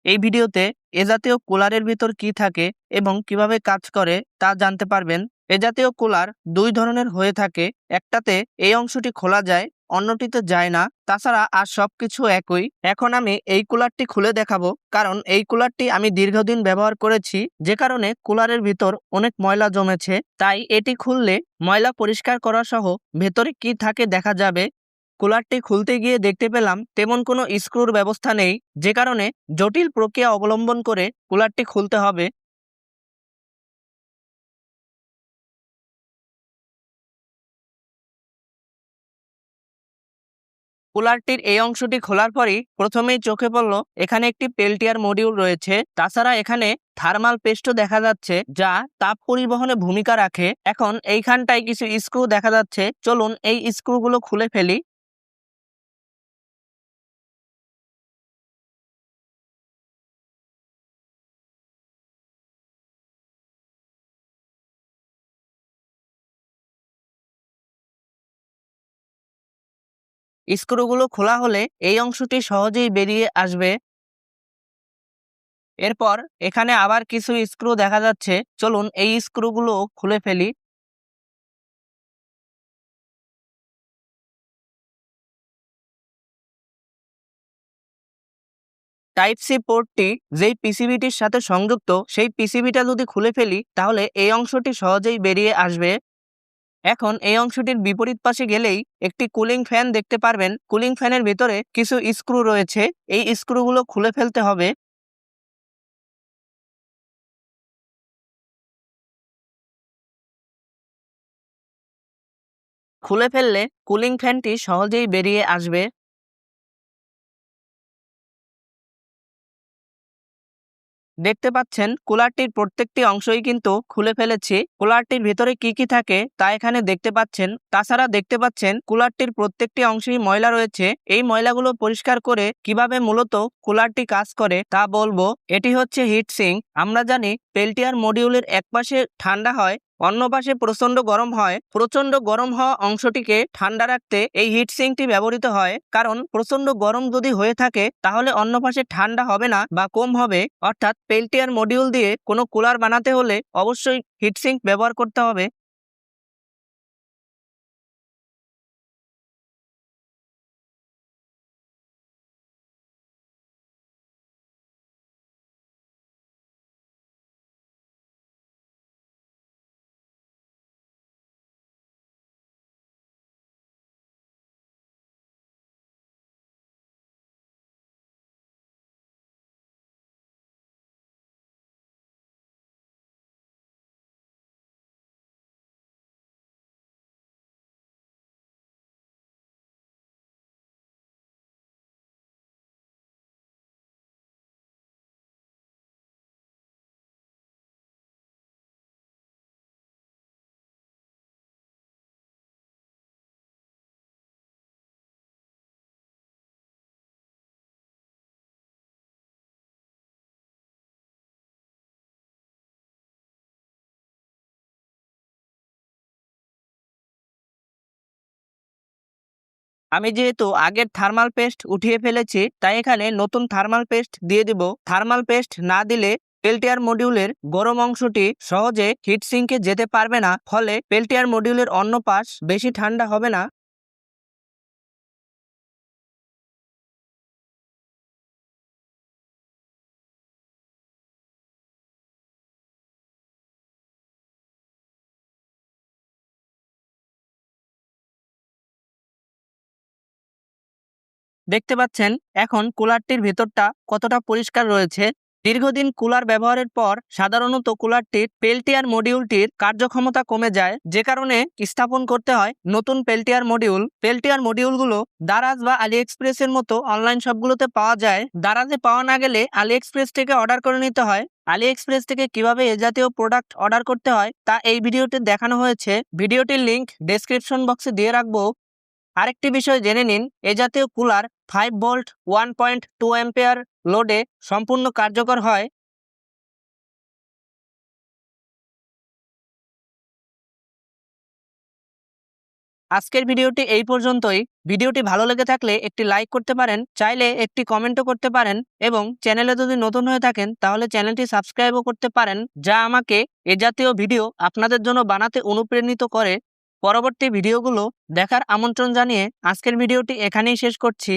এই ভিডিওতে এ জাতীয় কুলারের ভিতর কি থাকে এবং কিভাবে কাজ করে তা জানতে পারবেন। এ জাতীয় কুলার দুই ধরনের হয়ে থাকে, একটাতে এই অংশটি খোলা যায়, অন্যটিতে যায় না। তাছাড়া আর সবকিছু একই। এখন আমি এই কুলারটি খুলে দেখাবো, কারণ এই কুলারটি আমি দীর্ঘদিন ব্যবহার করেছি, যে কারণে কুলারের ভিতর অনেক ময়লা জমেছে। তাই এটি খুললে ময়লা পরিষ্কার করা সহ ভেতরে কি থাকে দেখা যাবে। কুলারটি খুলতে গিয়ে দেখতে পেলাম তেমন কোনো স্ক্রুর ব্যবস্থা নেই, যে কারণে জটিল প্রক্রিয়া অবলম্বন করে কুলারটি খুলতে হবে। কুলারটির এই অংশটি খোলার পরই প্রথমেই চোখে পড়ল এখানে একটি পেল্টিয়ার মডিউল রয়েছে। তাছাড়া এখানে থার্মাল পেস্টও দেখা যাচ্ছে, যা তাপ পরিবহনে ভূমিকা রাখে। এখন এইখানটায় কিছু স্ক্রু দেখা যাচ্ছে, চলুন এই স্ক্রুগুলো খুলে ফেলি। স্ক্রুগুলো খোলা হলে এই অংশটি সহজেই বেরিয়ে আসবে। এরপর এখানে আবার কিছু স্ক্রু দেখা যাচ্ছে, চলুন এই স্ক্রুগুলো খুলে ফেলি। টাইপ সি পোর্টটি যেই পিসিবিটির সাথে সংযুক্ত, সেই পিসিবিটা যদি খুলে ফেলি তাহলে এই অংশটি সহজেই বেরিয়ে আসবে। এখন এই অংশটির বিপরীত পাশে গেলেই একটি কুলিং ফ্যান দেখতে পারবেন। কুলিং ফ্যানের ভিতরে কিছু স্ক্রু রয়েছে, এই স্ক্রুগুলো খুলে ফেলতে হবে। খুলে ফেললে কুলিং ফ্যানটি সহজেই বেরিয়ে আসবে। দেখতে পাচ্ছেন কুলারটির প্রত্যেকটি অংশই কিন্তু খুলে ফেলেছি। কুলারটির ভিতরে কি কি থাকে তা এখানে দেখতে পাচ্ছেন। তাছাড়া দেখতে পাচ্ছেন কুলারটির প্রত্যেকটি অংশেই ময়লা রয়েছে। এই ময়লাগুলো পরিষ্কার করে কিভাবে মূলত কুলারটি কাজ করে তা বলবো। এটি হচ্ছে হিট সিঙ্ক। আমরা জানি পেল্টিয়ার মডিউলের এক পাশে ঠান্ডা হয়, অন্য পাশে প্রচন্ড গরম হয়। প্রচন্ড গরম হওয়া অংশটিকে ঠান্ডা রাখতে এই হিট সিঙ্কটি ব্যবহৃত হয়, কারণ প্রচন্ড গরম যদি হয়ে থাকে তাহলে অন্য পাশে ঠান্ডা হবে না বা কম হবে। অর্থাৎ পেল্টিয়ার মডিউল দিয়ে কোনো কুলার বানাতে হলে অবশ্যই হিট সিঙ্ক ব্যবহার করতে হবে। আমি যেহেতু আগের থার্মাল পেস্ট উঠিয়ে ফেলেছি, তাই এখানে নতুন থার্মাল পেস্ট দিয়ে দিব। থার্মাল পেস্ট না দিলে পেল্টিয়ার মডিউলের গরম অংশটি সহজে হিট সিঙ্কে যেতে পারবে না, ফলে পেল্টিয়ার মডিউলের অন্য পাশ বেশি ঠান্ডা হবে না। দেখতে পাচ্ছেন এখন কুলারটির ভেতরটা কতটা পরিষ্কার রয়েছে। দীর্ঘদিন কুলার ব্যবহারের পর সাধারণত কুলারটির পেল্টিয়ার মডিউলটির কার্যক্ষমতা কমে যায়, যে কারণে স্থাপন করতে হয় নতুন পেল্টিয়ার মডিউল। পেল্টিয়ার মডিউলগুলো দারাজ বা আলি এক্সপ্রেসের মতো অনলাইন শপগুলোতে পাওয়া যায়। দারাজে পাওয়া না গেলে আলি এক্সপ্রেস থেকে অর্ডার করে নিতে হয়। আলি এক্সপ্রেস থেকে কিভাবে এ জাতীয় প্রোডাক্ট অর্ডার করতে হয় তা এই ভিডিওতে দেখানো হয়েছে। ভিডিওটির লিংক ডেসক্রিপশন বক্সে দিয়ে রাখবো। আরেকটি বিষয় জেনে নিন, এ জাতীয় কুলার 5 ভোল্ট 1.2 অ্যাম্পিয়ার লোডে সম্পূর্ণ কার্যকর হয়। আজকের ভিডিওটি এই পর্যন্তই। ভিডিওটি ভালো লেগে থাকলে একটি লাইক করতে পারেন, চাইলে একটি কমেন্টও করতে পারেন এবং চ্যানেলে যদি নতুন হয়ে থাকেন তাহলে চ্যানেলটি সাবস্ক্রাইবও করতে পারেন, যা আমাকে এ জাতীয় ভিডিও আপনাদের জন্য বানাতে অনুপ্রাণিত করে। পরবর্তী ভিডিওগুলো দেখার আমন্ত্রণ জানিয়ে আজকের ভিডিওটি এখানেই শেষ করছি।